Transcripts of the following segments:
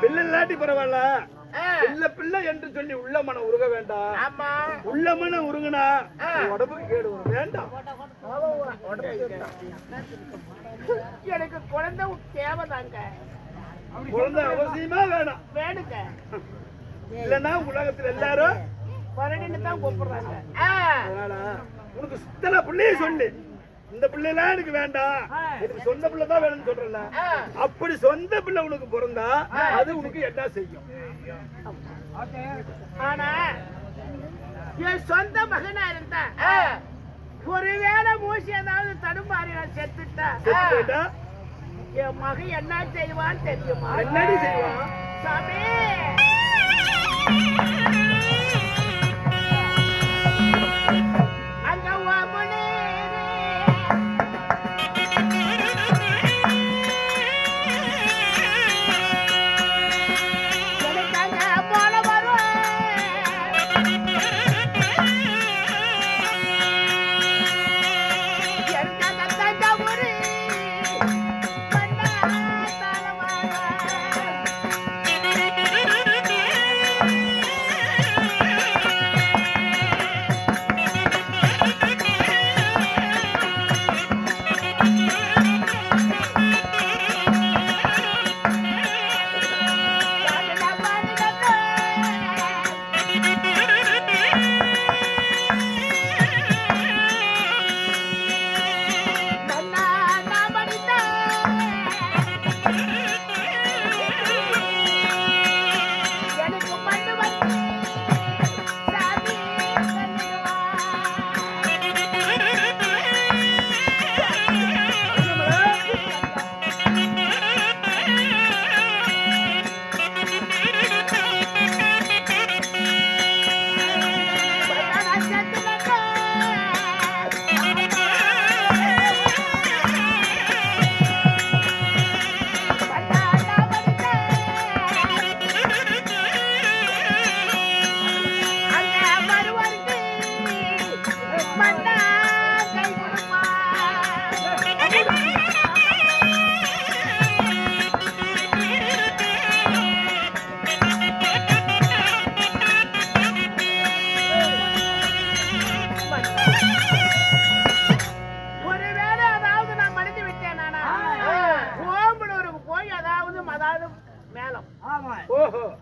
பிள்ளை இல்லாட்டி பரவாயில்ல, பிள்ளை பிள்ளை என்று சொல்லி உள்ள மனம் உருக வேண்டாம். உள்ள மனம் உருகுனா உடம்புக்கு கேடு வரும். வேண்டாம், எனக்கு குழந்தை தேவைதாங்க. குழந்தை அவசியமா வேணும். வேணுங்க, இல்லன்னா உலகத்துல எல்லாரும் பரணின்னு தான் கூப்பிடுறாங்க. அதனால உனக்கு சித்தன பிள்ளைய சொல்லு, இந்த பிள்ளைலாம் எனக்கு வேண்டாம், எனக்கு சொந்த பிள்ளை தான் வேணும்னு சொல்றல. அப்படி சொந்த பிள்ளை உனக்கு பிறந்தா அது உனக்கு என்ன செய்யும்? ஆனா என் சொந்த மகனா இருந்தா ஒருவேளை மூசி ஏதாவது தடுமாறி நான் செத்துட்டா என் மகன் என்ன செய்வான்னு தெரியுமா? என்னடி செய்வான் சாமி?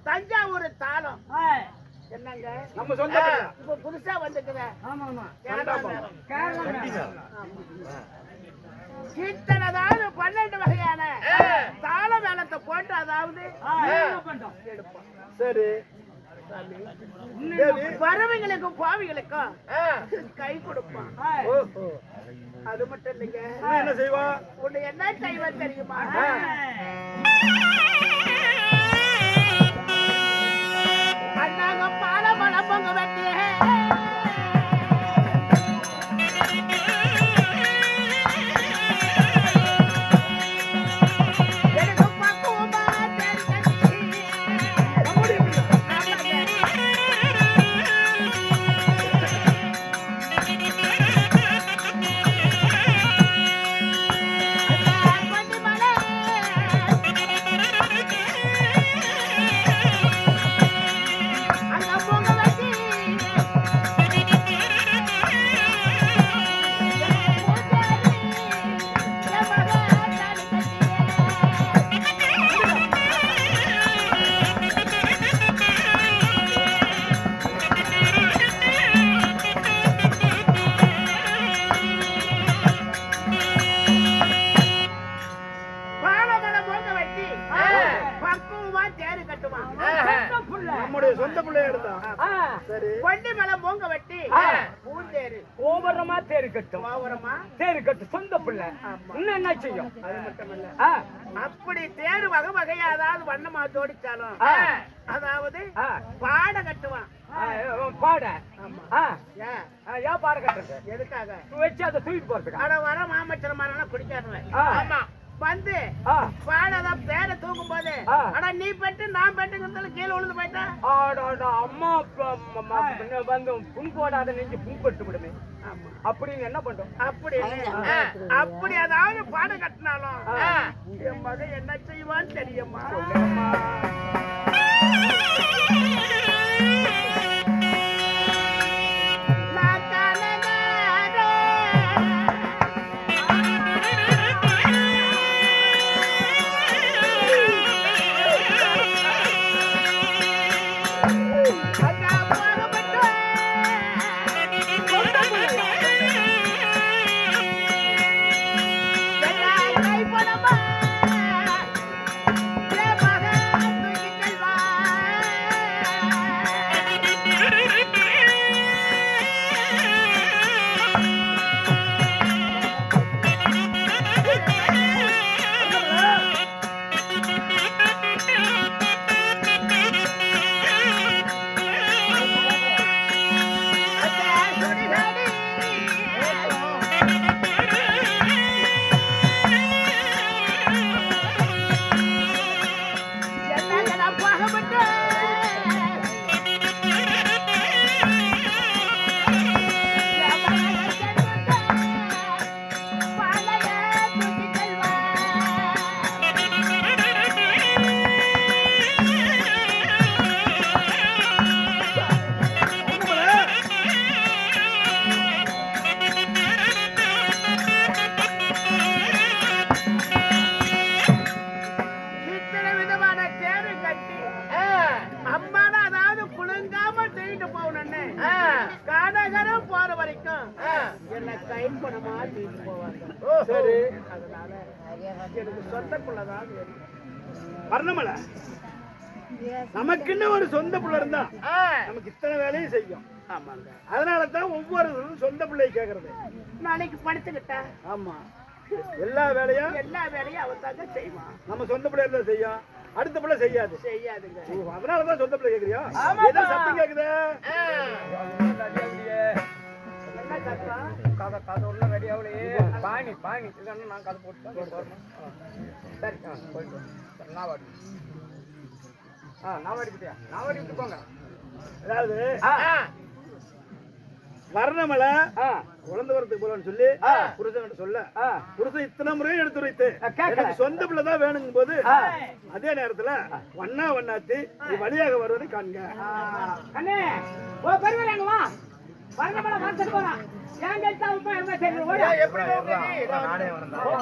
தஞ்சாவூர் தாளம் என்னங்க நம்ம சொந்த இப்ப புதுசா வந்துக்குது. கீர்த்தனதாவது 12 வகையான தாள மேளத்தை போட்டு அதாவது சரி பறவைகளுக்கும் பாவிகளுக்கும் கை கொடுப்பான். அது மட்டும் இல்லைங்க, என்ன செய்வா? உன்னை என்ன செய்வா தெரியுமா? அண்ணாங்க பால மழை பொங்க வெட்டி சொந்த பிள்ளையா இருந்தா கொண்டி மலை மூங்க வெட்டி பூந்தேரு ஓவரமா தேரு கட்டும். ஓவரமா தேரு கட்டு சொந்த பிள்ளை இன்னும் என்ன செய்யும்? அது மட்டும் இல்ல, அப்படி தேரு வகை வகையா அதாவது வண்ணமா தோடிச்சாலும் அதாவது பாட கட்டுவான். பாட ஏன் பாட கட்டுறது? எதுக்காக வச்சு அதை தூக்கிட்டு போறதுக்கு. அட வர மாமச்சர மரம் பிடிக்காதுவேன். ஆமா வந்து பாடதான் பேரை தூக்கும் போது ஆனா நீ பெட்டு நான் பெட்டுங்கிறதுல கீழே விழுந்து போயிட்டா ஆடாடா அம்மா வந்து புண் போடாத நெஞ்சு புண் பட்டு விடுமே அப்படின்னு என்ன பண்றோம் அப்படி அதாவது பாடம் கட்டினாலும் என் மகன் என்ன செய்வான்னு தெரியுமா வர்ணமலை நமக்குன்னு ஒரு சொந்த பிள்ளை இருந்தா நமக்கு இத்தனை வேலையும் செய்யும். அதனாலதான் ஒவ்வொரு சொந்த பிள்ளை கேக்குறது. நாளைக்கு படுத்துக்கிட்ட ஆமா எல்லா வேலையும் அவன் தாங்க செய்வான். நம்ம சொந்த பிள்ளை இருந்தா செய்யும், அடுத்த பிள்ளை செய்யாதுங்க. அதனாலதான் சொந்த பிள்ளை கேக்குறியா? ஏதோ சத்தம் கேக்குது. கதை உள்ள ரெடியாவலையே பாணி பாணி இல்லைன்னா நான் கதை போட்டு சரி போயிட்டு நாவாடி நாவாடிக்கிட்டியா நாவாடி விட்டு போங்க. அதாவது வர்ணமலை குழந்தை வரத்துக்கு போலன்னு சொல்லி புருஷன் சொல்ல புருஷன் இத்தனை முறையும் எடுத்து வைத்து எனக்கு சொந்த பிள்ளை தான் வேணுங்கும் போது அதே நேரத்துல வண்ணாத்தி வழியாக வருவதை காண்க. அண்ணே ஓ பெருமையாங்க வா வர்ணமலை மாத்திட்டு போறான். ஏன் கேட்டா உண்மை என்ன தெரியும் எப்படி